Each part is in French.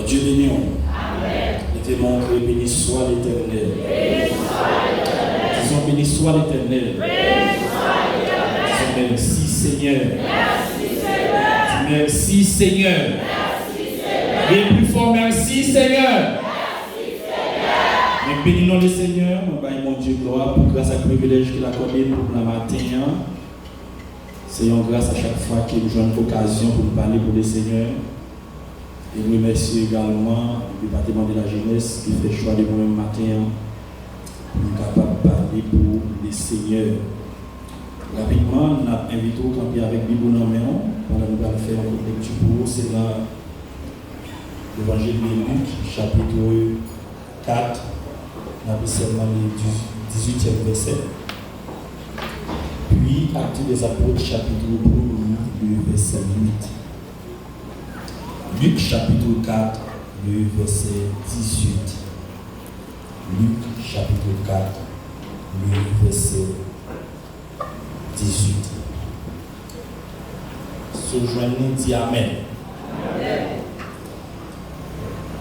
Dieu béni. Mettez mon cœur, béni soit l'Éternel. Disons béni soit l'Éternel. Disons merci Seigneur. Merci Seigneur. Et plus fort, merci Seigneur. Mais bénissons le Seigneur, mon Dieu gloire, pour grâce à ce privilège qu'il a accordé pour la matin. Seigneur, grâce à chaque fois qu'il nous donne l'occasion pour nous parler pour le Seigneur. Et nous remercions également le département de la jeunesse qui fait choix de moi-même matin pour nous capables de parler pour le Seigneur. Rapidement, nous avons invité au campier avec Bible dans main. On va faire une lecture pour vous. C'est dans l'évangile de Luc, chapitre 4. On a seulement le 18e verset. Puis, Actes des Apôtres, chapitre 1, le verset 8. Luc, chapitre 4, le verset 18. Luc, chapitre 4, le verset 18. Sojoignez, dit Amen.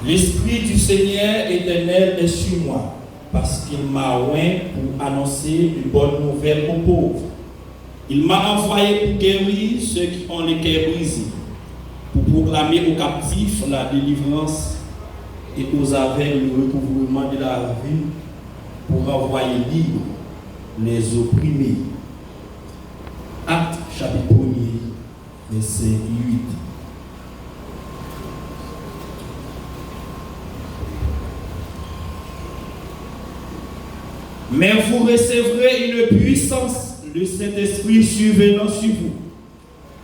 L'Esprit du Seigneur éternel est sur moi, parce qu'il m'a oint pour annoncer une bonne nouvelle aux pauvres. Il m'a envoyé pour guérir ceux qui ont les cœurs brisés, pour proclamer aux captifs la délivrance et aux aveugles le recouvrement de la vie, pour envoyer libres les opprimés. Acte chapitre 1, verset 8. Mais vous recevrez une puissance, le Saint-Esprit survenant sur vous,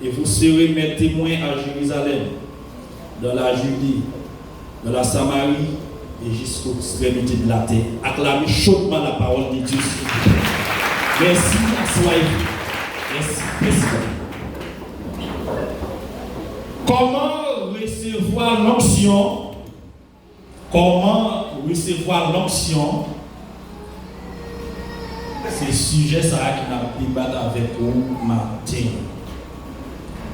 et vous serez mes témoins à Jérusalem, dans la Judée, dans la Samarie et jusqu'aux extrémités de la terre. Acclamez chaudement la parole de Dieu. Merci, asseyez-vous. Merci. Comment recevoir l'onction? Comment recevoir l'onction? C'est le sujet ça qui n'a pas débattu avec vous matin.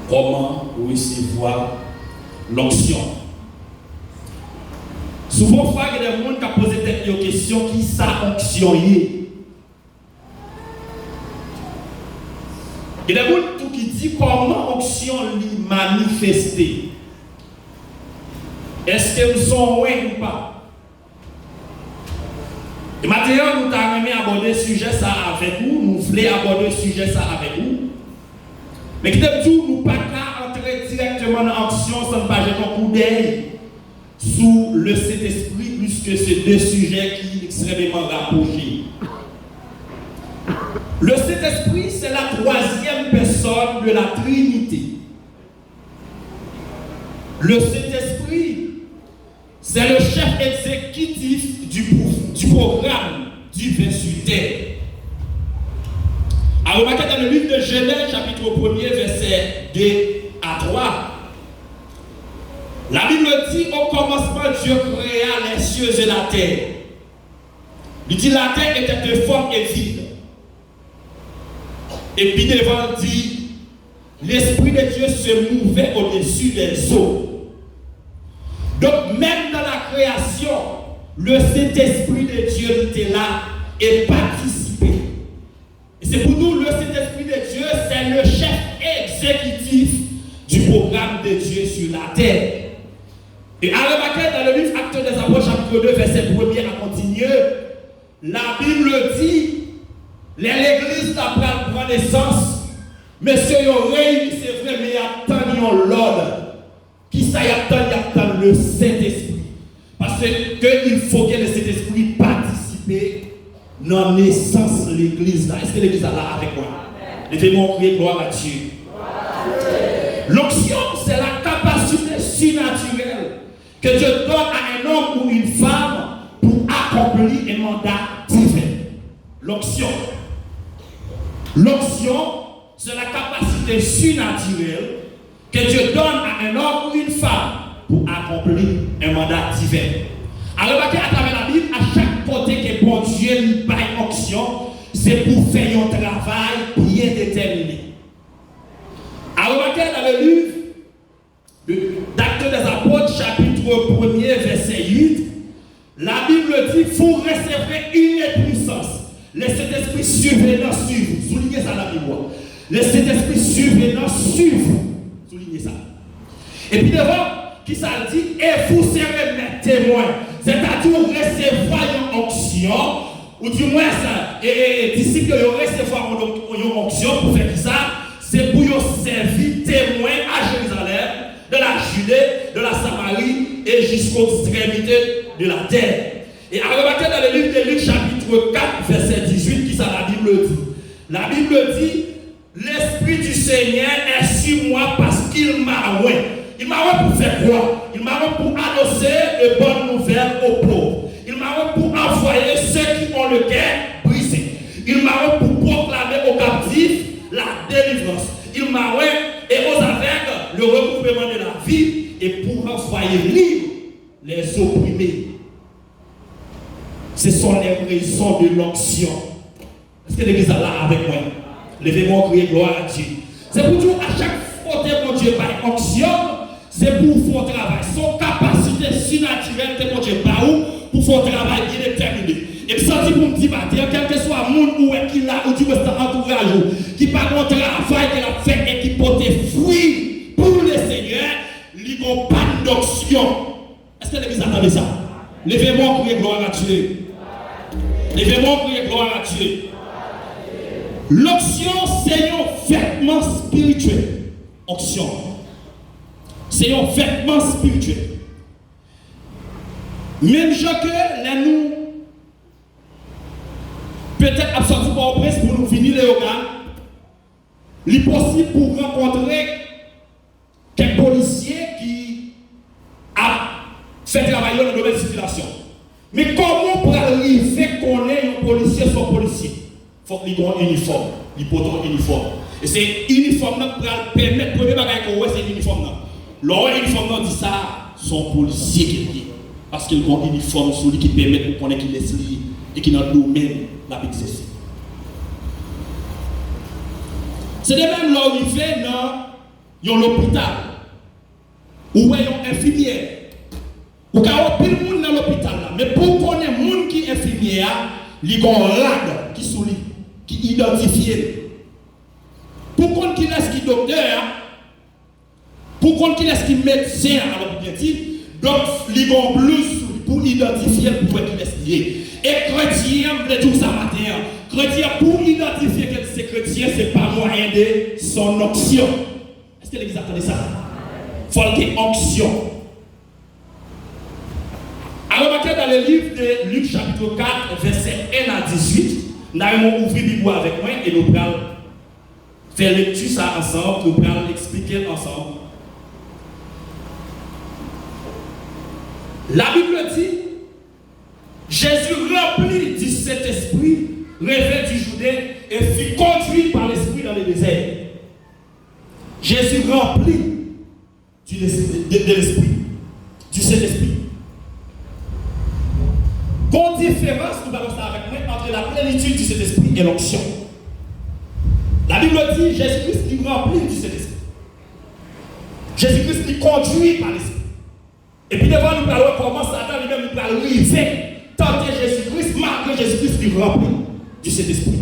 Comment recevoir l'onction? Souvent, il y a des gens qui posent des questions qui ça onction y. Il y a des gens qui disent comment onction lui manifester. Est-ce que nous sommes oui ou pas? Et maintenant, nous avons aborder le sujet ça avec vous, nous voulons aborder le sujet ça avec vous. Mais qui dit nous ne pouvons pas entrer directement dans l'action sans pas jeter un coup d'œil sous le Saint-Esprit, puisque c'est deux sujets qui sont extrêmement rapprochés. Le Saint-Esprit, c'est la troisième personne de la Trinité. Le Saint-Esprit, c'est le chef exécutif du programme du divin sur terre. Alors, remarquez dans le livre de Genèse, chapitre 1er, verset 2 à 3. La Bible dit, au commencement, Dieu créa les cieux et la terre. Il dit, la terre était de forme et vide. Et puis devant, il dit, l'Esprit de Dieu se mouvait au-dessus des eaux. Donc, même dans la création, le Saint-Esprit de Dieu était là et participait. Et c'est pour nous, le Saint-Esprit de Dieu, c'est le chef exécutif du programme de Dieu sur la terre. Et à remarquer dans le livre Actes des Apôtres, chapitre 2, verset 1er à continuer, la Bible dit, l'église n'a pas prend naissance, mais ceux qui ont réuni, c'est vrai, mais ils attendent l'ordre. Qui ça y attend le Saint-Esprit. Parce qu'il faut que le Saint-Esprit participe dans la naissance de l'église. Est-ce que l'église est là avec moi? Levez-moi crier gloire à Dieu. L'onction, c'est la capacité surnaturelle que Dieu donne à un homme ou une femme pour accomplir un mandat divin. L'onction. L'onction, c'est la capacité surnaturelle que Dieu donne à un homme ou une femme pour accomplir un mandat divin. Alors, remarquez à travers la Bible, à chaque côté que bon Dieu lui paye onction, c'est pour faire un travail bien déterminé. Alors, remarquez dans le livre d'Actes des Apôtres, chapitre 1er, dit, vous recevrez une puissance. Le Saint-Esprit survenant sur vous. Soulignez ça la Bible. Le Saint-Esprit survenant sur vous. Soulignez ça. Et puis devant, qui ça dit, et vous serez mes témoins. C'est-à-dire, recevoir une onction, ou du moins, ça, et disciples, recevoir une onction pour faire ça, c'est pour servir témoin à Jérusalem, de la Judée, de la Samarie et jusqu'aux extrémités de la terre. Et à remarquer dans le livre de Luc, chapitre 4, verset 18, qui ça la Bible dit. La Bible dit, l'Esprit du Seigneur est sur moi parce qu'il m'a oint. Il m'a oint pour faire quoi? Il m'a oint pour annoncer de bonnes nouvelles aux pauvres. Il m'a oint pour envoyer ceux qui ont le cœur brisé. Il m'a oint pour proclamer aux captifs la délivrance. Il m'a oint et aux aveugles le recouvrement de la vie et pour envoyer libre les opprimés. Ce sont les raisons de l'onction. Est-ce que l'église est là avec moi? Levez-moi, crier gloire à Dieu. C'est pour dire à chaque fois que mon Dieu par onction, c'est pour faire travail. Son capacité surnaturelle que mon Dieu par où pour faire travail bien déterminé. Et puis ça dit pour me dire, quel que soit le monde où est qu'il a, ou du moins entourage, qui par mon travail qu'il a fait et qui porte fruit pour le Seigneur, il n'y a pas d'onction. Est-ce que l'église attendait ça? Levez-moi, crier gloire à Dieu. Levez-moi, crier gloire à Dieu. L'onction, c'est un vêtement spirituel. Onction. C'est un vêtement spirituel. Même gens que là, nous, peut-être absorber par le prince pour nous finir les organes, il est possible pour rencontrer quelques policiers qui a fait travailler dans le domaine de circulation. Mais comment pour arriver qu'on ait un policier soit policier? Il faut qu'il ait un uniforme, il porte un uniforme. Et c'est uniforme qui va permettre, le premier bagage qu'on voit, c'est l'uniforme. L'uniforme dit ça, son policier qui est. Parce qu'il a un uniforme sur lui qui permet de connaître qu'il est lié et qui dans le domaine la exercer. C'est de même là où il fait dans l'hôpital, où il y a une infirmière. Ou qu'il y a pile de monde dans l'hôpital là. Mais pour connaître le monde qui est infirmière, il y a un rad qui souligne, qui identifie. Pour connaître qui est qui docteur, pour connaître qui est qui médecin à l'hôpital, donc il y a un plus pour identifier pour qu'il est lié. Et chrétien, je dis ça matin, chrétien pour identifier que c'est chrétien, ce n'est pas moyen de son onction. Est-ce que l'église attendait ça? Il faut qu'il y ait onction. Alors, dans le livre de Luc chapitre 4, verset 1 à 18, nous allons ouvrir la Bible avec moi et nous allons faire lecture ça ensemble, nous allons l'expliquer ensemble. La Bible dit, Jésus rempli du Saint-Esprit, revint du Judée et fut conduit par l'Esprit dans le désert. Jésus rempli de l'Esprit, du Saint-Esprit. Bonne différence, nous allons ça avec moi, entre la plénitude du Saint-Esprit et l'onction. La Bible dit Jésus-Christ qui remplit du Saint-Esprit. Jésus-Christ qui conduit par l'Esprit. Et puis devant nous parlons comment Satan lui-même nous parle, il fait tenter Jésus-Christ, malgré Jésus-Christ qui remplit du Saint-Esprit.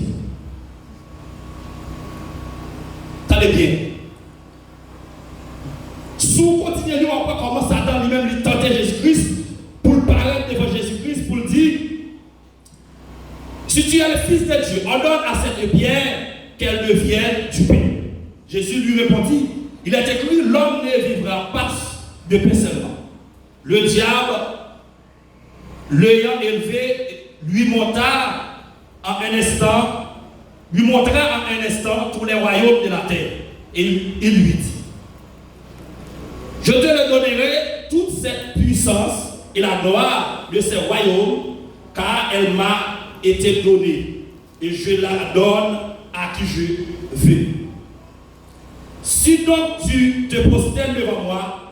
Attendez bien. Si vous continuez à voir comment Satan lui-même lui tentait Jésus-Christ, pour le parler devant Jésus-Christ, pour le dire, si tu es le Fils de Dieu, ordonne à cette pierre qu'elle devienne du pain. Jésus lui répondit, il est écrit, l'homme ne vivra pas de pain seulement. Le diable, l'ayant élevé, lui montra en un instant tous les royaumes de la terre. Et il lui dit, je te le donnerai toute cette puissance et la gloire de ces royaumes, car elle m'a été donnée, et je la donne à qui je veux. Si donc tu te prosternes devant moi,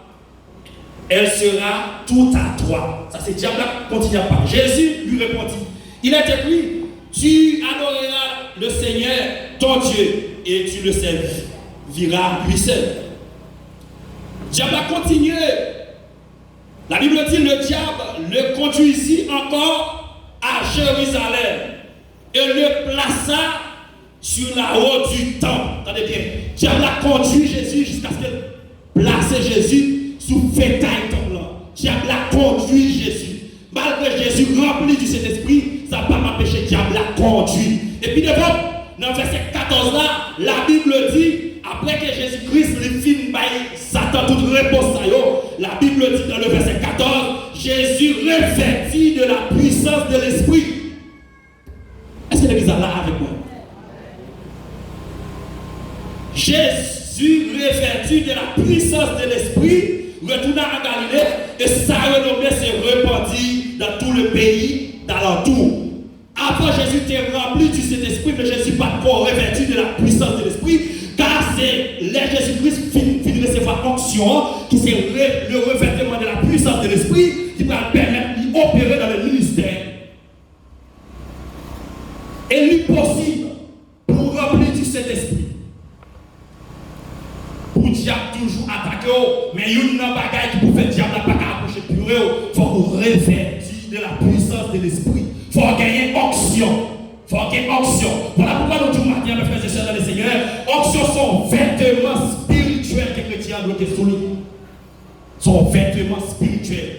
elle sera tout à toi. Ça c'est diable qui continue à parler. Jésus lui répondit, il est écrit, tu adoreras le Seigneur, ton Dieu, et tu le serviras lui seul. Diable a continué. La Bible dit, le diable le conduisit encore à Jérusalem et le plaça sur la haute du temple. Attendez bien, diable a conduit Jésus jusqu'à ce qu'il place Jésus sous fétail temple. Diable a conduit Jésus. Malgré Jésus rempli du Saint-Esprit, ça n'a pas empêché diable a conduit. Et puis devant, dans le verset 14 là, la Bible dit, après que Jésus-Christ lui finit par Satan toute réponse à eux, la Bible dit dans le verset 14, Jésus revêtit de la puissance de l'Esprit. Est-ce que l'église est là avec moi? Jésus revêtit de la puissance de l'Esprit, retourna à Galilée et sa renommée s'est répandue dans tout le pays d'alentour. Avant Jésus était rempli du Saint-Esprit, mais Jésus pas encore revêtu de la puissance de l'Esprit, car c'est Jésus-Christ finit de recevoir onction, qui c'est le revêtement de la puissance de l'Esprit, qui va permettre d'opérer dans le ministère. Et l'impossible pour remplir du Saint-Esprit. Pour diable toujours attaquer, mais il y a un bagage qui peut faire diable pas approcher plus haut. Il faut revêtir de la puissance de l'Esprit. Il faut gagner onction. Il faut gagner onction. Voilà pourquoi nous disons maintenant, mes frères et sœurs dans le Seigneur, onction sont vêtements spirituels que les chrétiens doivent souligner. Sont vêtements spirituels.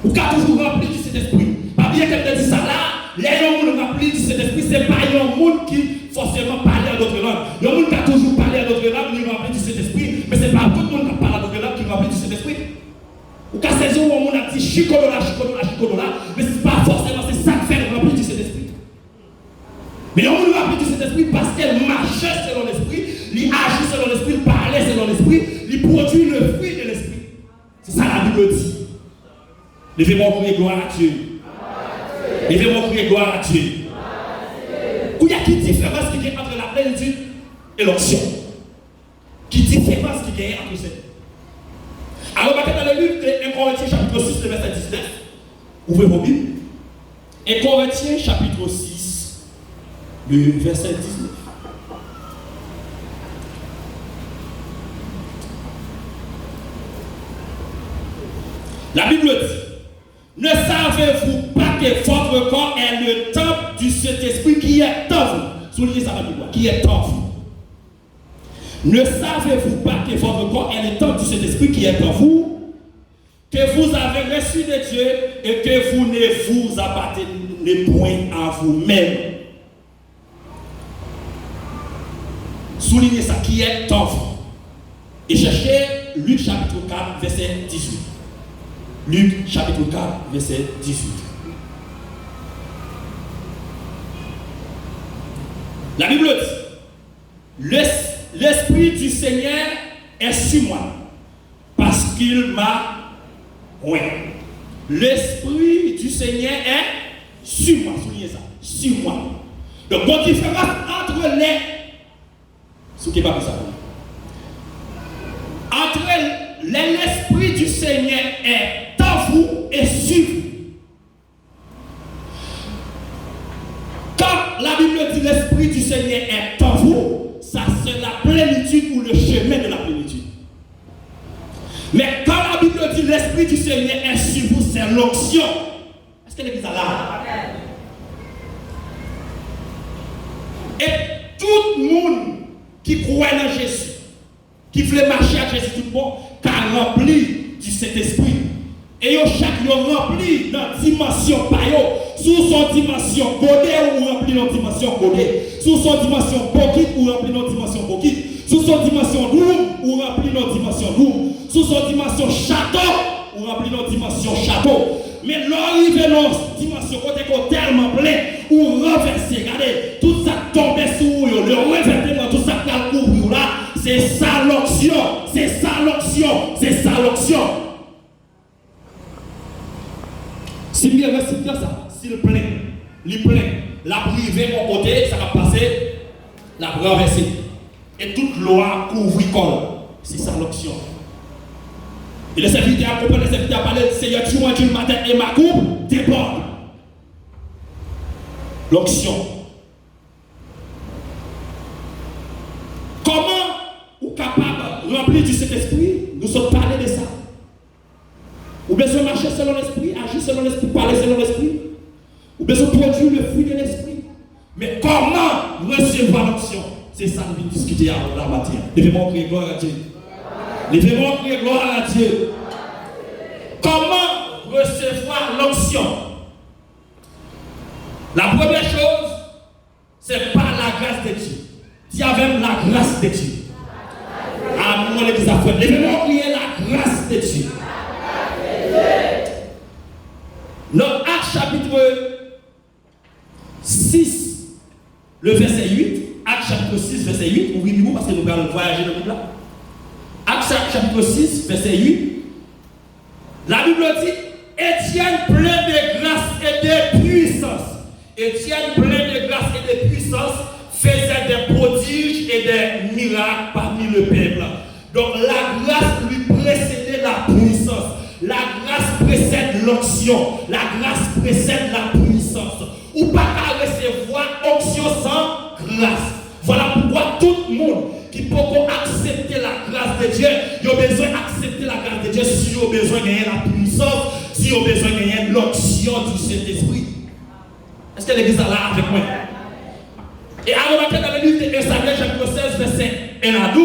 Ou qu'à toujours rempli du Saint-Esprit. Pas bien qu'elle te dit ça là, les gens remplis du Saint-Esprit, ce n'est pas un monde qui forcément parle à d'autres langues. Il y a un monde qui a toujours parlé à d'autres langues, qui rempli du Saint-Esprit, mais ce n'est pas tout le monde qui parle à d'autres langues qui rempli du Saint-Esprit. Ou qu'à saisir où on a dit chicodola, mais ce n'est pas forcément c'est ça qui fait rempli du Saint-Esprit. Mais on nous remplit du Saint-Esprit parce qu'elle marchait selon l'Esprit, il agit selon l'Esprit, il parlait selon l'Esprit, il produit le fruit de l'Esprit. C'est ça la Bible dit. Levez-moi crier gloire à Dieu. Levez-moi crier gloire à Dieu. Il y a quelle différence qu'il y a entre la plénitude et l'onction? Quelle différence qu'il y a entre ces deux? Alors, dans le livre de 1 Corinthiens chapitre 6, le verset 19, ouvrez vos Bibles. 1 Corinthiens chapitre 6, le verset 19. La Bible dit, ne savez-vous pas que votre corps est le temple du Saint-Esprit qui est en vous? Soulignez ça avec moi, qui est en vous. Ne savez-vous pas que votre corps est le temple du Saint-Esprit qui est en vous, que vous avez reçu de Dieu et que vous ne vous appartenez point à vous-même? Soulignez ça, qui est en vous. Et cherchez Luc chapitre 4, verset 18. Luc chapitre 4, verset 18. La Bible dit, l'Esprit du Seigneur est sur moi, parce qu'il m'a oint. L'Esprit du Seigneur est sur moi. Soulignez ça, sur moi. Donc, bonne différence entre les... Ce qui n'est pas pour ça. Entre l'Esprit du Seigneur est en vous et sur vous. Quand la Bible dit l'Esprit du Seigneur est en vous, ça c'est la plénitude ou le chemin de la plénitude. Mais quand la Bible dit l'Esprit du Seigneur est sur vous, c'est l'onction. Est-ce que l'église est là? Et tout le monde qui croit en Jésus, qui voulait marcher à Jésus tout le monde, car rempli du Saint-Esprit. Et chaque yon rempli dans la dimension payo, sous son dimension godé ou rempli dans la dimension godé, sous son dimension bokit ou rempli dans la dimension bokit, sous son dimension doum ou rempli dans la dimension doum, sous son dimension château ou rempli dans la dimension château. Mais l'arrivée dans la dimension côté tellement plein ou renversé, regardez, tout ça tombe sur vous, le revêtement, tout ça qui a couvert là, c'est ça l'onction, c'est ça l'onction, c'est ça l'onction. Si bien récipient ça, s'il plein, la privée mon côté, ça va passer, la renverser. Et toute l'eau a couvert col. C'est ça l'onction. Et le serviteur a compris, le serviteur a parlé, Seigneur, tu m'as dit le matin et ma coupe déborde. L'onction. Comment vous êtes capable de remplir du Saint-Esprit? Nous sommes parlé de ça. Ou bien se marcher selon l'Esprit, agir selon l'Esprit, parler selon l'Esprit. Ou besoin de produire le fruit de l'esprit. Mais comment recevoir l'onction? C'est ça que nous discuter avant la matière. Levez-moi crier gloire à Dieu. Levez-moi crier gloire à Dieu. Comment recevoir l'onction? La première chose, c'est par la grâce de Dieu. Dis avec la grâce de Dieu. À mon église à frère. Levez-moi crier la grâce de Dieu. Dans Actes chapitre 6, le verset 8, Actes chapitre 6, verset 8, ouvrez-nous parce que nous allons voyager dans le là. Actes chapitre 6, verset 8, la Bible dit Étienne plein de grâce et de puissance. Étienne plein de grâce et de puissance faisait des prodiges et des miracles parmi le peuple. Donc la grâce lui précédait la puissance. La grâce précède l'onction. La grâce précède la puissance. Ou pas qu'à recevoir onction sans grâce. Voilà pourquoi tout le monde qui peut accepter la grâce de Dieu, il a besoin d'accepter la grâce de Dieu si il a besoin de gagner la puissance, si il a besoin de gagner l'onction du Saint-Esprit. Est-ce que l'église est là avec moi? Et à remarquer dans le livre de Samuel chapitre 16, verset 1 à 12,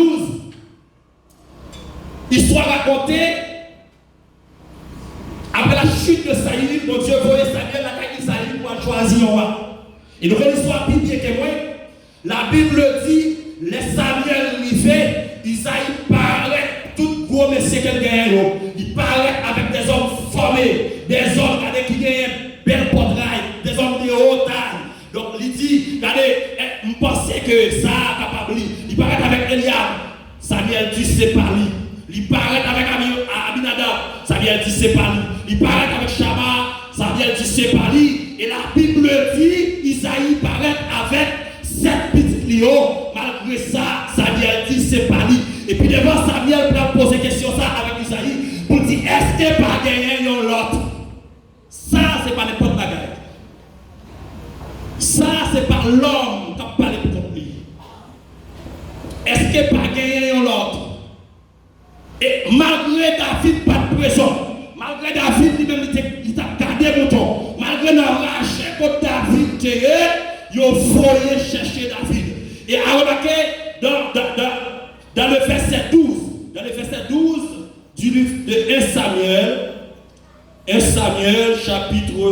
histoire racontée après la chute de Saïl, mon Dieu voyait Samuel la caille Saïl pour choisir un roi. Et donc l'histoire plus bien que moi, la Bible dit, les Samuel arrivaient, Isaïe paraît, tout gros messieurs qu'elle gagne, il paraît avec des hommes formés, des hommes qui gagnent belle portrail, des hommes de haute taille. Donc il dit, regardez, je pensais que ça a capable, il paraît avec Eliab, Samuel dit c'est pas lui. Il paraît avec Abinadab, Samuel dit c'est pas lui. Il paraît avec Shama, Samuel dit c'est pas lui. Et la Bible dit, Isaïe paraît avec 7 petits lions. Malgré ça, Samuel dit c'est pas lui. Et puis devant Samuel, il poser question ça avec Isaïe pour dire est-ce que pas gagné l'autre? Ça, c'est pas n'importe quoi. Ça, c'est pas l'homme qui a parlé pour lui. Est-ce que pas gagné l'autre? Et malgré David, pas de prison, malgré David, lui-même, il t'a gardé mon temps, malgré le rachet contre David, il a voulu chercher David. Et à remarquer dans le verset 12, du livre de 1 Samuel, chapitre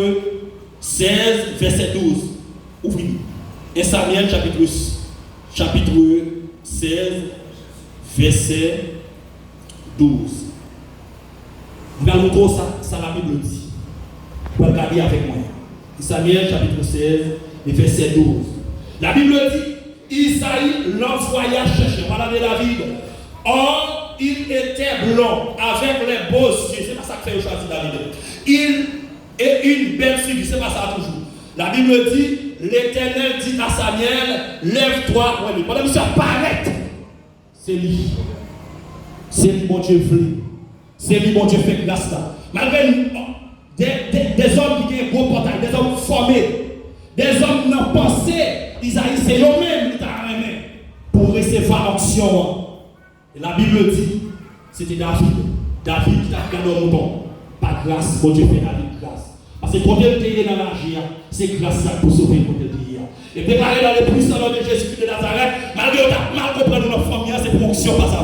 16, verset 12. Ouvrez. 1 Samuel, chapitre 16, verset 12. Vous allez montrer ça la Bible dit. Vous allez regarder avec moi. Samuel chapitre 16, verset 12. La Bible dit, Isaïe l'envoya chercher. Voilà de David. Or, il était blond, avec les beaux yeux. C'est pas ça que fait choisir David. Il est une belle figure. C'est pas ça toujours. La Bible dit, l'Éternel dit à Samuel, lève-toi. Pendant que ça paraît, c'est lui. C'est lui, mon Dieu, veut. C'est lui, mon Dieu, fait grâce là. Malgré des hommes qui ont un beau portail, des hommes formés, des hommes qui ont pensé, Isaïe, c'est eux-mêmes qui ont aimé pour recevoir l'onction. Et la Bible dit, c'était David. David qui a gardé au mouton. Par grâce, mon Dieu, fait David grâce. Parce que quand il est dans l'argile, c'est grâce à pour sauver le côté de l'IA. Et préparer dans les puissants de Jésus-Christ de Nazareth, malgré que tu as mal compris notre famille, c'est pour l'onction pas ça.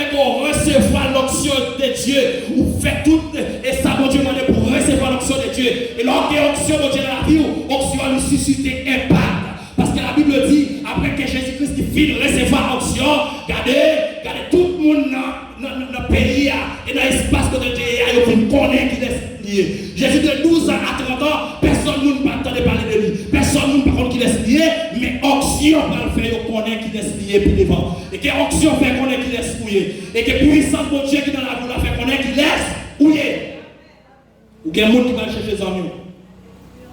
Pour recevoir l'onction de Dieu, ou fait tout, et ça, mon Dieu, pour recevoir l'onction de Dieu. Et lorsque l'onction, mon Dieu, dans la vie, l'onction a suscité impact. Parce que la Bible dit, après que Jésus-Christ finit de recevoir l'onction, regardez tout le monde dans le pays et dans l'espace que Dieu a, il connaît qui est lié. Jésus de 12 ans à 30 ans, personne ne peut pas parler de lui. Personne ne peut qui est lié, mais onction va le faire, il connaît qui est lié puis devant. Et que onction fait connaître qui est mouillé. Et que puissance de Dieu qui dans la boule fait connaître qui est mouillé. Ou qu'il y a un monde qui va chercher les amis.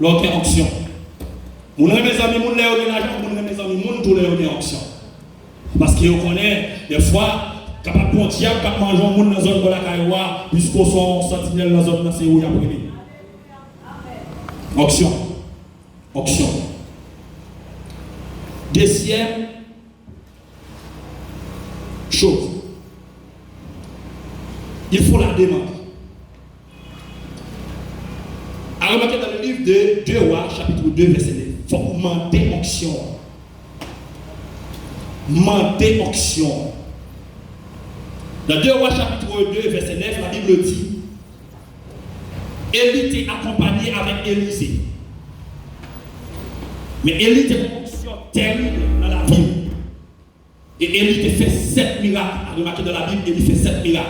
L'autre est onction. Mon mes amis, mon lève de l'argent, mon mes amis, mon tout lève de onction. Parce qu'il connaît des fois. Capable de diable, capable de manger un monde dans la zone de la Caïwa, puisqu'on soit sentinelle dans la zone de où il y a privé. Onction. Onction. Deuxième chose. Il faut la demande. À remarqué dans le livre de 2 Rois, chapitre 2, verset 9. Il faut demander onction. Demander onction. Dans 2 Rois, chapitre 2, verset 9, la Bible dit Élie était accompagné avec Élisée. Mais Élie était une onction terrible dans la ville. Et Élie a fait 7 miracles. Remarquez dans la Bible, Élie fait 7 miracles.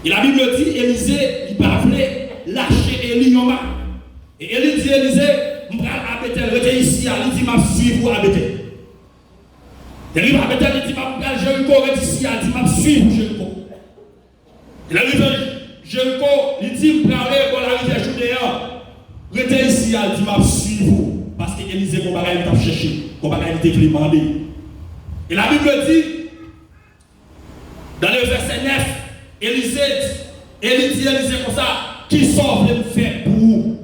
Et la Bible dit, Élisée, il parlait lâcher Élie en bas. Et Élie dit, Élisée, je vais à Bethel, restez ici, il dit, je suis vous à Bethel. Il arrive à Bethel, il dit, je vais à Jéricho, restez ici, il dit, je suis vous Jéricho. Il arrive à Jéricho, il dit, je vais aller pour la rivière Judéa, restez ici, il dit, je suis vous. Parce que Élisée, mon bagage, il t'a cherché, mon bagage, il t'a demandé. Et la Bible dit, dans le verset 9, Élisée dit comme ça, qui sort de me faire pour vous?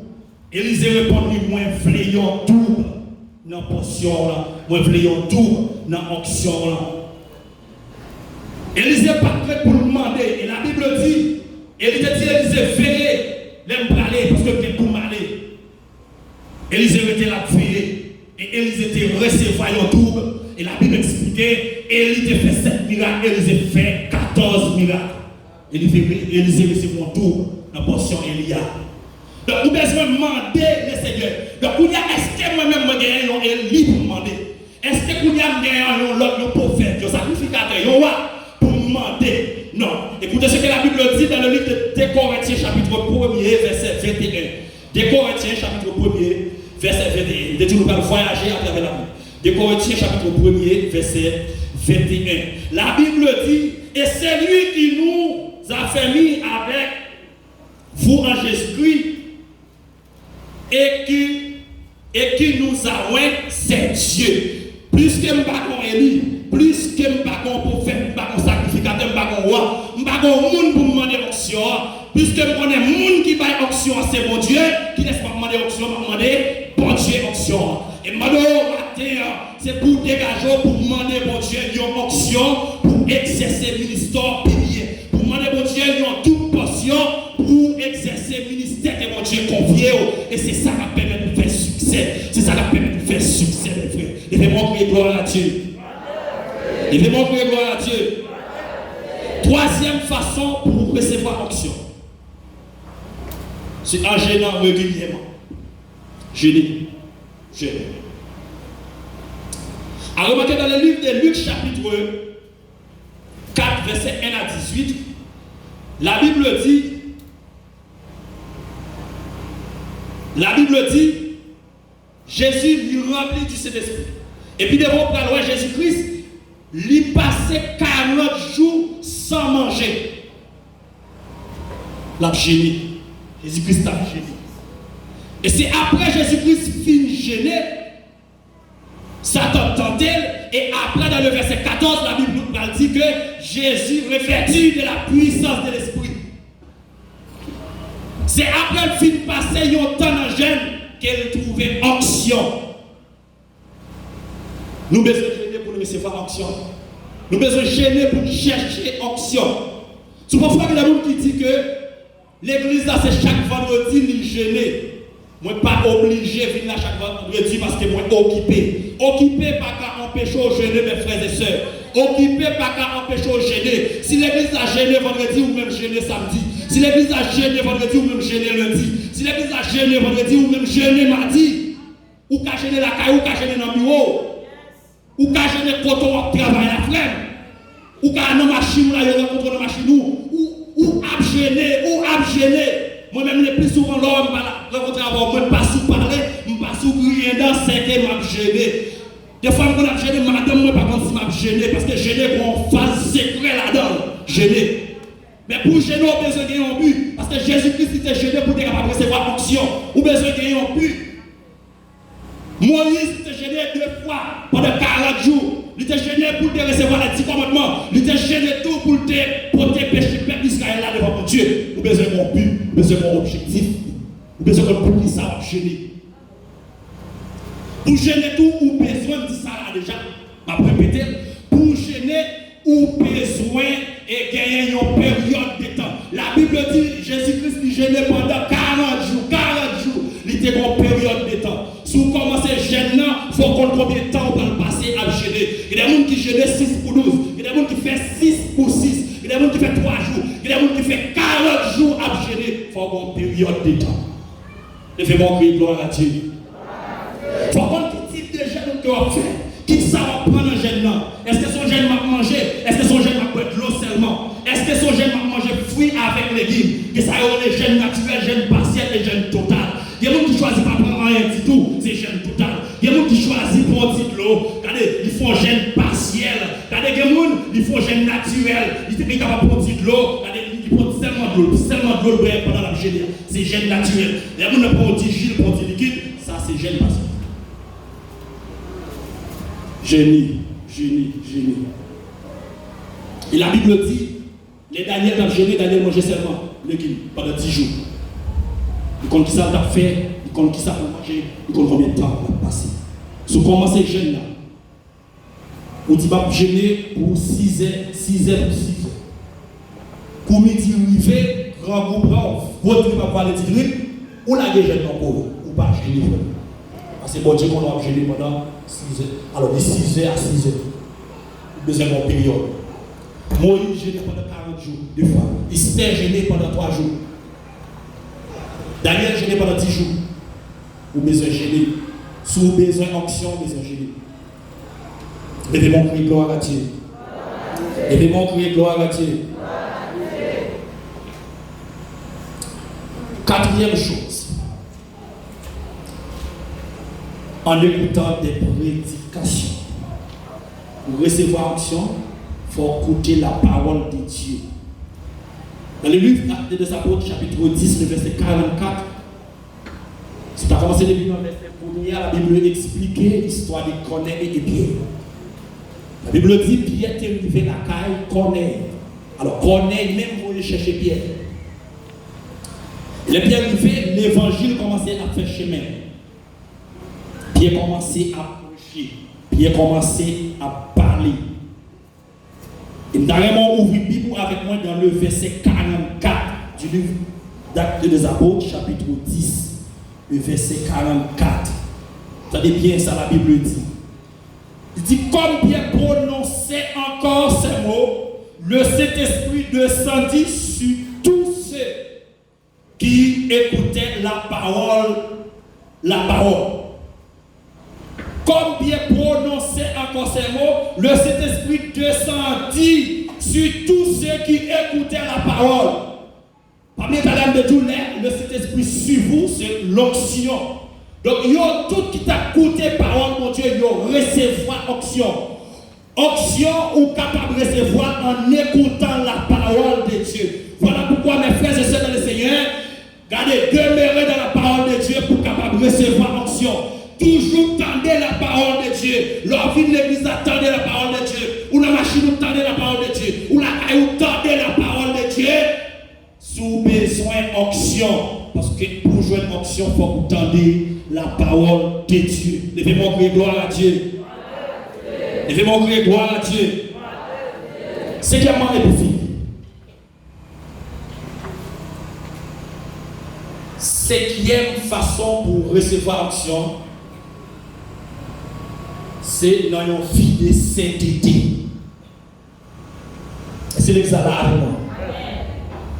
Élisée répond, moi, vléon tout dans la portion là, moi, vléon tout dans l'onction là. Élisée pas prêt pour demander. Et la Bible dit, Élisée, veillez, l'aime parler, parce que c'est pour m'aller. Élisée était là pour veiller. Et Élisée était recevoir un tour. Et la Bible expliquait, Élisée fait 7 miracles, Élisée fait 14 miracles. Élisée recevait mon tour dans la portion Élia. Donc, vous besoin de demander le Seigneur. Donc, est-ce que moi-même, je gagne un Élie pour demander? Est-ce que vous avez un autre prophète, un sacrificateur, pour demander? Non. Écoutez ce que la Bible dit dans le livre de Corinthiens, chapitre 1er, verset 21. De Corinthiens, chapitre 1er, verset 21. De tout, nous allons voyager à travers la Bible. De Corinthiens, chapitre 1er, verset 21. La Bible dit, et c'est lui qui nous a fait mis avec vous en Jésus-Christ et qui nous a oint, c'est Dieu. Plus que m'bakon Élie, plus que m'bakon prophète, m'bakon sacrificateur, m'bakon roi, m'bakon monde pour demander onction. Plus que m'bakon monde qui baille onction, c'est mon Dieu, qui laisse pas demander onction, m'a demandé bon Dieu onction. Et maintenant, c'est pour dégager, pour demander bon Dieu une onction, pour exercer le ministère pilier. Pour demander bon Dieu une toute portion, pour exercer le ministère que mon Dieu confie. Et c'est ça qui permet de faire succès. C'est ça qui permet de faire succès, mes frères. Il fait mon crier gloire à Dieu. Il fait mon crier gloire à Dieu. Troisième façon pour recevoir onction, c'est en gênant régulièrement. Gêner. À remarquer dans le livre de Luc, chapitre 4, verset 1 à 18, la Bible dit, Jésus lui remplit du Saint-Esprit. Et puis devant la loi Jésus-Christ, lui passait 40 jours sans manger. La gêné. Jésus-Christ a gêné. Et c'est après Jésus-Christ finit gêné, Satan tentait, et après dans le verset 14, la Bible nous dit que Jésus revêtu de la puissance de l'Esprit. C'est après le film passé, il y a un temps en gêne qu'elle trouvait onction. Nous besoin gêner pour nous recevoir onction. Nous besoin gêner pour chercher onction. C'est pourquoi il y a des gens qui disent que l'église là c'est chaque vendredi il gêner. Moi pas obligé de venir là chaque vendredi parce que moi occupé. Occupé pas qu'à empêcher au gêner mes frères et sœurs. Occupé pas qu'à empêcher au gêner. Si l'église a gêné vendredi ou même gêné samedi. Si l'église a gêné vendredi ou même gêné lundi. Si l'église a gêné vendredi ou même gêné mardi. Ou qu'à gêner la caille ou qu'à gêner dans le bureau. Ou qu'à gêner quand on travaille à frère. Ou qu'à dans machine là il rencontre dans machine ou abgêné. Moi-même, le plus souvent, l'homme va rencontrer avant moi, pas sous parler, pas sous griller dans c'est que m'a gêné. Des fois, quand on a gêné, madame, moi, par contre, m'a gêné, parce que gêné, on phase secret là-dedans. Gêné. Mais pour gêner, on a besoin de gagner un but. Parce que Jésus-Christ était gêné pour être capable de recevoir fonction. On a besoin de gagner un but. Moïse était gêné 2 fois pendant 40 jours. Il était gêné pour te recevoir les 10 commandements. Il était gêné tout pour te pécher peuple Israël là devant mon Dieu. Vous avez besoin d'un but, vous avez besoin d'un objectif. Vous avez besoin de qui ça va gêner. Pour gêner tout, vous avez besoin de ça là déjà. Je vais répéter. Pour gêner, vous avez besoin de gagner une période de temps. La Bible dit Jésus-Christ il gênait pendant 40 jours. 40 une période de temps. Si vous commencez jeune, il faut qu'on combien de temps on va le passer à gêner. Il y a des gens qui gênent 6 pour 12. Il y a des gens qui font 6 pour 6. Il y a des gens qui font 3 jours. Il y a des gens qui font 40 jours à gêner. Il faut qu'on période de temps. Levez-moi crier gloire à Dieu. Il faut qu'on type de jeûne que on fait. Qui ça va prendre un jeûne là? Est-ce que son jeûne va manger? Est-ce que son jeûne va boire de l'eau seulement? Est-ce que son jeûne va manger fruits avec légumes? Que ça y a des jeûnes naturels, jeûnes partiels et jeûnes total. Il y a des gens qui choisissent pas prendre rien du tout, c'est jeûne total. Il y a des gens qui choisissent pour un petit de l'eau. Regardez, ils font jeûne partiel. Regardez, il y a des gens qui font jeûne naturel. Ils sont capables pour un petit de l'eau. Regardez, ils prennent seulement de l'eau pendant la jeûne. C'est jeûne naturel. Il y a des gens qui prennent un petit gile, pour un petit liquide. Ça, c'est jeûne partiel. Génie. Et la Bible dit, les Daniel ont gêné, Daniel mangeait seulement légumes pendant 10 jours. Ils comptent qui ça t'a fait, ils comptent qui ça pour manger, ils comptent combien de temps va passer. Si vous commencez à gêner là, vous dites pas gêner pour 6 heures. Pour midi, arriver, grand groupe, votre ne va pas aller dire, ou la gêne encore, ou pas gêner. C'est bon Dieu qu'on a gêné pendant 6 heures. Alors, de 6 heures à 6 heures. Deuxième période. Moïse gêné pendant 40 jours, 2 fois. Esther gêné pendant 3 jours. Daniel gêné pendant 10 jours. Ou besoin gêné. Sous besoin d'action, besoin gêné. Levez-moi crier gloire à Dieu. Levez-moi crier gloire à Dieu. Quatrième chose. En écoutant des prédications. Pour recevoir action, il faut écouter la parole de Dieu. Dans le livre Actes des Apôtres, chapitre 10, le verset 44, si tu as commencé depuis le verset 1er, la Bible explique l'histoire de Corneille et de Pierre. La Bible dit Pierre est arrivé à la caille Corneille. Alors Corneille même voulait chercher Pierre. Et Pierre arrivé, l'évangile commençait à faire chemin. Pierre commençait à prêcher. Pierre commençait à parler. Et nous avons ouvert la Bible avec moi dans le verset 44 du livre d'Actes des Apôtres, chapitre 10, le verset 44. Vous savez bien ça, la Bible dit. Il dit, comme Pierre prononçait encore ces mots, le Saint-Esprit descendit sur tous ceux qui écoutaient la parole. Comme Pierre prononçait encore ces mots, le Saint-Esprit descendit sur tous ceux qui écoutaient la parole. Parmi les talents de tout le Saint-Esprit sur vous, c'est l'onction. Donc, il y a tout qui t'a écouté parole, mon Dieu, il y a recevoir onction. Onction ou capable de recevoir en écoutant la parole de Dieu. Voilà pourquoi mes frères et sœurs dans le Seigneur, gardez, demeurez dans la parole de Dieu pour capable de recevoir onction. Toujours tendez la parole de Dieu. L'envie de l'église, attendez la parole de Dieu. Ou la machine, vous tendez la parole de Dieu. Ou la caille, vous tendez la parole de Dieu. Sous besoin d'onction. Parce que pour jouer une onction, il faut que vous tendez la parole de Dieu. Levez-moi crier gloire à Dieu. Levez-moi crier gloire à Dieu. Cinquièmement, les profils. Cinquième façon pour recevoir onction, c'est dans une vie de sainteté. C'est l'examen avec moi.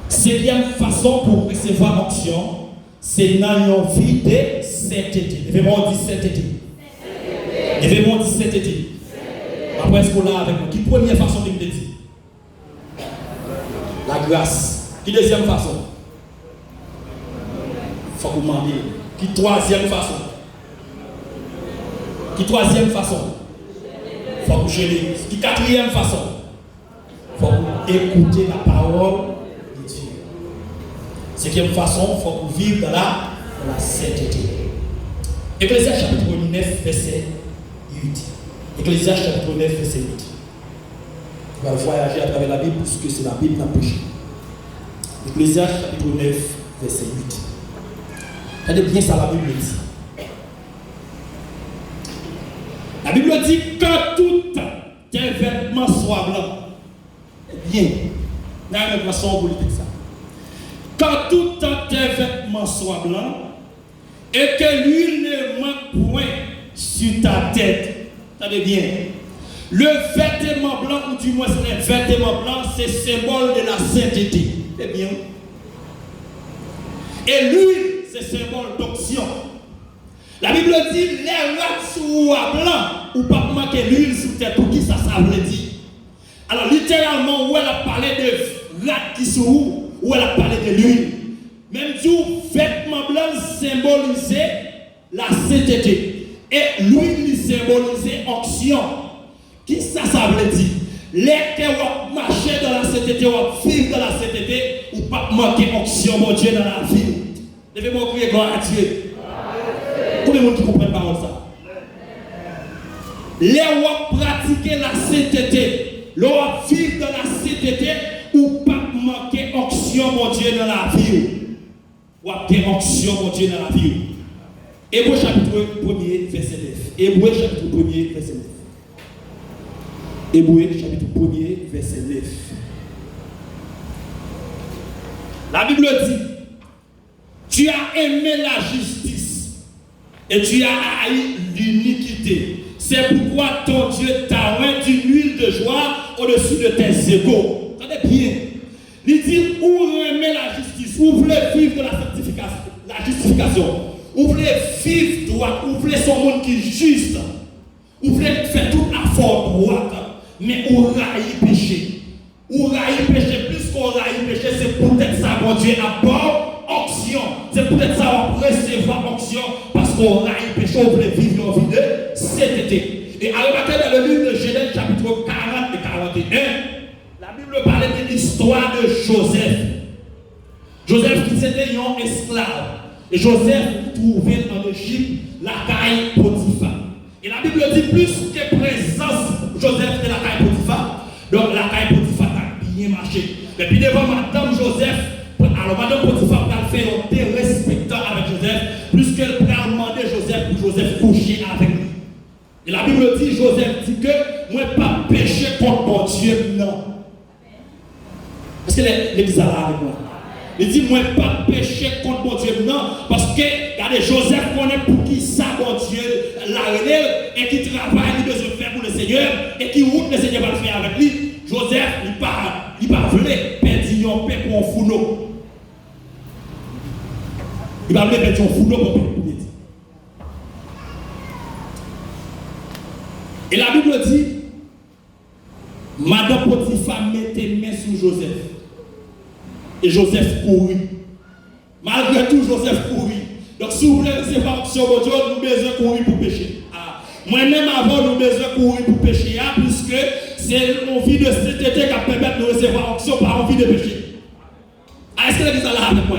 Cinquième façon pour recevoir l'onction, c'est dans une vie de sainteté. Levez-moi dire sainteté. Levez-moi dire sainteté. Après, est-ce qu'on l'a avec moi? Qui première façon de me dire? La grâce. Qui deuxième façon? Il faut vous demander. Qui troisième façon? Qui troisième façon? Il faut vous gêner. Qui quatrième façon? Il faut vous écouter la parole de Dieu. Cinquième façon, il faut vous vivre dans la sainteté. Ecclésiaste chapitre 9, verset 8. Ecclésiaste chapitre 9, verset 8. On va voyager à travers la Bible puisque c'est la Bible qui a prêché. Ecclésiaste chapitre 9, verset 8. Regardez bien ça, la Bible dit. La Bible dit que tout tes vêtements soient blancs. Bien. N'a une façon politique ça. Quand tout tes vêtements soient blancs et que l'huile ne manque point sur ta tête. Attendez bien. Le vêtement blanc, ou du moins le vêtement blanc, c'est symbole de la sainteté. C'est bien. Et l'huile, c'est symbole d'onction. La Bible dit, les rats sous blanc, ou pas manquer l'huile sur tête, pour qui ça veut dire? Alors littéralement, où elle a parlé de rats qui sont où elle a parlé de l'huile. Même du vêtement blanc symbolisait la sainteté. Et l'huile symbolisait onction. Qui ça veut dire? Les qui vont marcher dans la sainteté, vont vivre dans la sainteté, ou pas manquer onction, mon Dieu, dans la vie. Devez-moi crier gloire à Dieu. Combien de monde qui comprennent pas ça? Les vont pratiquer la sainteté, les vont vivre dans la sainteté, ou pas manquer onction, mon Dieu, dans la vie. Ou pas onction, mon Dieu, dans la vie. Hébreux chapitre 1er, verset 9. Hébreux chapitre 1er, verset 9. Hébreux chapitre 1er, verset 9. La Bible dit, tu as aimé la justice et tu as haï l'iniquité. C'est pourquoi ton Dieu t'a rendu une huile de joie au-dessus de tes égaux. Regardez bien. Il dit, où aimer la justice, où voulez vivre de la justification, où voulez vivre droit, où voulez son monde qui est juste, où voulez faire toute la forme droite, mais où raït péché. Où raït péché, plus qu'on raït péché, c'est peut-être ça, mon Dieu, à bord, onction. C'est peut-être ça, on recevoir onction, parce qu'on raït péché, on voulait vivre en vie de cet été. Et à dans le livre de Genèse, chapitre 40 et 41, la Bible parlait de l'histoire de Joseph. Joseph qui était un esclave. Et Joseph trouvait en Égypte la caille Potiphar. Et la Bible dit plus que présence Joseph de la caille Potiphar. Donc la caille Potiphar a bien marché. Et puis devant Madame Joseph, alors Madame Potiphar a fait un thé respectant avec Joseph, plus qu'elle a demandé Joseph pour Joseph coucher avec lui. Et la Bible dit, Joseph dit que moi pas péché contre mon Dieu, non. Parce que l'église a là avec moi. Il dit, moi pas péché contre mon Dieu, non. Parce que, regardez, Joseph connaît pour qui ça, mon Dieu, la relève, et qui travaille, il besoin de faire pour le Seigneur, et qui route le Seigneur va le faire avec lui. Joseph, il va voler, perdre un paix pour un fourneau. Il va voler perdre un fourneau pour un paix. Et la Bible dit, Madame Potiphar mettait main sur Joseph. Et Joseph courut. Malgré tout, Joseph courut. Donc, si vous voulez recevoir sur votre Dieu, nous avons besoin de courir pour pécher. Moi-même, avant, nous avons besoin de courir pour pécher, puisque c'est l'envie de cet été qui permet de recevoir onction par envie de pécher. Est-ce que l'église est là avec moi?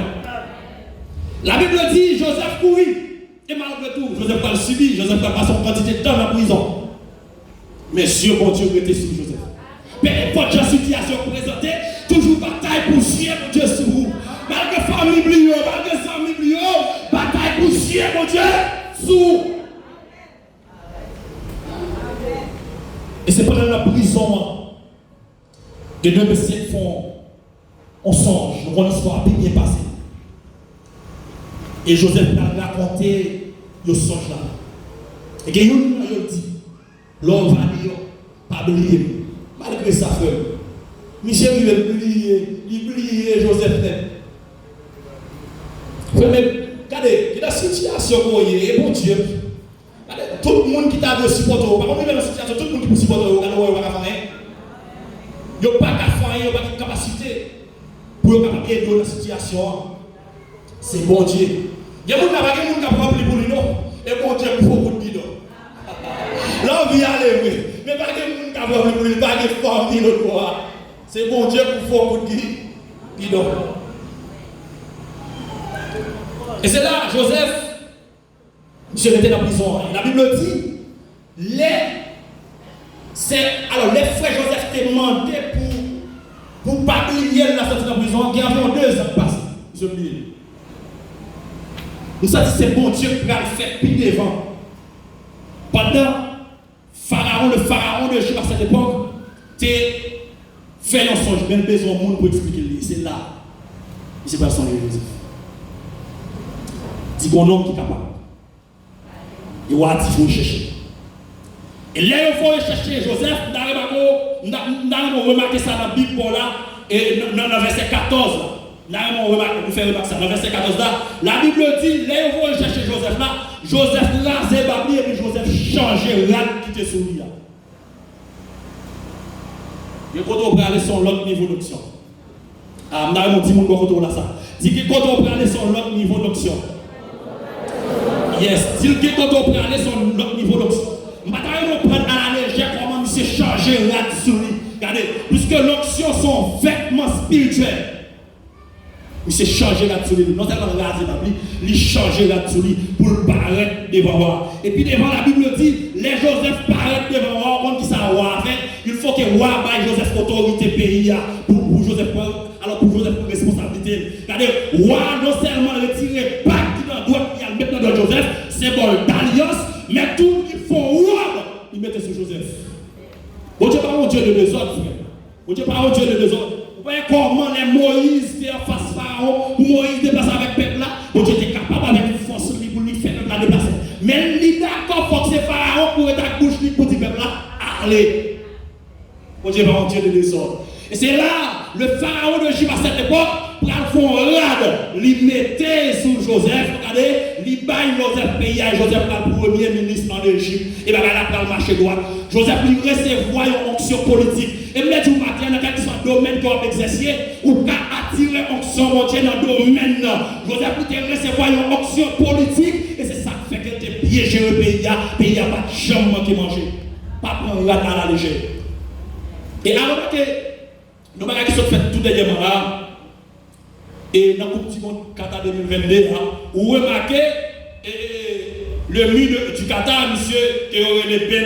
La Bible dit, Joseph courut. Et malgré tout, Joseph va le subir. Joseph va passer une quantité de temps en prison. Mais Dieu, mon Dieu, était sur Joseph. Peu importe la situation présentée, toujours bataille pour Dieu, mon Dieu, sur vous. Malgré famille blio, malgré famille blio, bataille pour Dieu, mon Dieu, sur vous. Et c'est pendant la prison que deux messieurs font un songe, une histoire bien passée. Et Joseph a raconté le songe là. Et que nous dit, l'homme va dire, pas oublier, malgré sa femme. Michel il oublier Joseph. Regardez, il y a une situation où il y a bon Dieu. Tout le monde qui t'a vu supporter, par contre, il y a une situation, tout le monde qui peut supporter, il n'y a pas de capacité pour aider dans la situation. C'est bon Dieu. Il y a des gens qui ont pas pour lui, et bon Dieu, il faut pour lui. Là, on vient aller, oui. Mais pas de monde qui a pas pour lui, pas de famille, c'est bon Dieu qu'il faut pour lui. Et c'est là, Joseph, monsieur était dans la prison. La Bible dit, les frères Joseph étaient demandés pour pas oublier la sortie de la prison, qui avaient 2 ans passés. Ils ont oublié. Nous savons que c'est bon Dieu qui va le faire plus devant. Pendant le pharaon de Juda à cette époque, tu fait un songe, même besoin de monde pour expliquer. C'est là. C'est pas son Joseph. dit qu'on homme qui est capable. Il va chercher. Et là, il faut chercher Joseph, nous avons remarqué ça dans la Bible là, et dans le verset 14 là. Nous avons remarqué ça dans le verset 14 là. La Bible dit, là, il faut chercher Joseph là. Joseph rasé Babli et puis Joseph changeait rat qui était sous lui. Et quand on peut aller sur l'autre niveau d'option. Ah, nous avons dit mon côté là ça. Dit que quand on peut aller sur l'autre niveau d'option. Yes, dit que quand on peut aller sur l'autre niveau d'option. Maintenant, on prend à la légère comment il s'est changé là-dessus. Regardez, puisque l'onction sont vêtements spirituels. Il s'est changé là-dessus. Non seulement rasé la Bible, il changé là-dessus pour le paraître devant moi. Et puis devant la Bible dit, les Joseph paraître devant moi, on dit ça roi fait. Il faut que roi baille Joseph autorité pays pour Joseph alors pour Joseph pour responsabilité. Regardez, roi non seulement retirer pas qui dans droite, il y a le mettre dans Joseph, c'est bon d'alliance, mais tout il faut roi, il mettait sur Joseph. Bon Dieu pas un Dieu de désordre, frère. Bon Dieu pas un Dieu de désordre. Vous voyez comment les Moïse étaient en face Pharaon, ou Moïse déplaçait avec le peuple là, bon Dieu était capable avec une force pour lui faire la déplacer. Mais il est d'accord pour que c'est Pharaon pour être à bouche pour dire peuple là, allez. Bon Dieu pas un Dieu de désordre. Et c'est là, le Pharaon de Juda à cette époque, pour faire rade, il mettait sous Joseph, regardez, il baille Joseph pays à Joseph le premier ministre en Égypte, et bien là, dans le marché droit. Joseph lui recevoir une onction politique. Et me dit, matin, dans quel soit domaine qu'on exercer, ou qu'à attirer onction dans le domaine. Joseph lui recevoir une onction politique, et c'est ça qui fait que tu piégé le pays, le pays n'a pas de jambe qui manger. Pas prendre à la légère. Et alors que nous avons qui sont faites tout dernièrement là, et dans le Coupe du Monde Qatar 2022, vous remarquez le mur du Qatar, monsieur Théorène Ben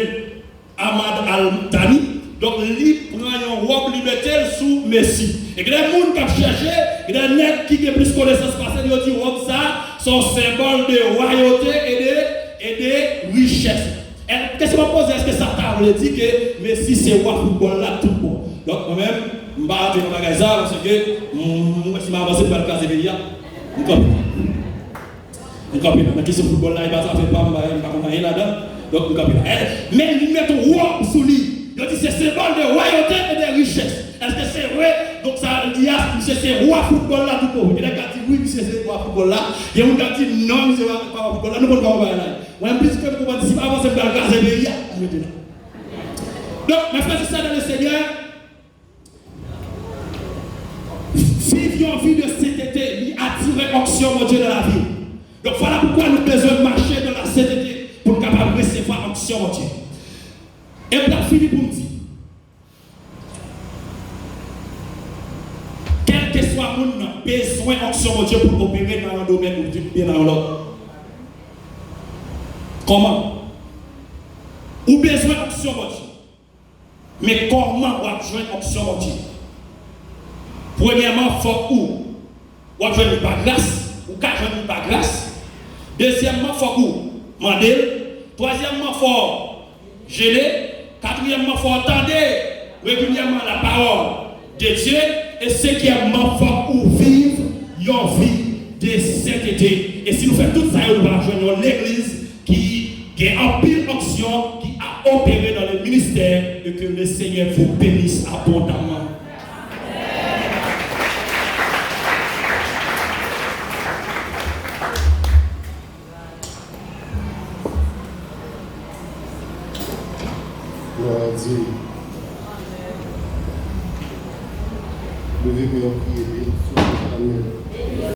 Ahmad Al-Thani, donc il prend une robe liberté sous Messi. Et que les gens qui ont cherché, les gens qui ont plus connaissance passée, ils ont dit robe ça, sont symbole de royauté et de richesse. Qu'est-ce que je pose? Est-ce que ça t'a dit que Messi c'est roi football là tout le monde? Donc moi-même, je ne vais pas dans le magasin parce que si je m'avance par le cas de Vélia, je comprends. Je comprends. Mais qui ce football là, il va faire pas, je ne comprends rien là-dedans. Donc je comprends. Mais il met un roi sous lui. Il dit c'est symbole de royauté et de richesse. Est-ce que c'est vrai? Donc ça dit, c'est roi football là tout le monde. Il a dit oui, c'est roi football là. Et on a dit non, c'est roi football là. Nous ne pouvons pas là. Moi, plus que je comprends, si je m'avance par le cas de Vélia, je vais dire. Donc, mes frères et sœurs dans le Seigneur, vivions vie de sainteté, attirer onction mon Dieu dans la vie. Donc voilà pourquoi nous devons marcher dans la sainteté pour nous capables de recevoir onction mon Dieu. Et puis fini pour nous dire, quel que soit mon besoin d'onction mon Dieu pour opérer dans un domaine ou bien dans l'autre. Comment? Ou besoin d'onction mon Dieu. Mais comment on va joindre onction mon Dieu? Premièrement, il faut où? On va joindre par grâce. Ou qu'à joindre par grâce. Deuxièmement, il faut où? Mandel. Troisièmement, il faut geler. Quatrièmement, il faut entendre régulièrement la parole de Dieu. Et cinquièmement, il faut où vivre une vie de sainteté. Et si nous faisons tout ça, nous allons joindre l'église qui a en pile onction, qui a opéré dans le ministère et que le Seigneur vous bénisse abondamment. Dieu. Levez-vous et priez.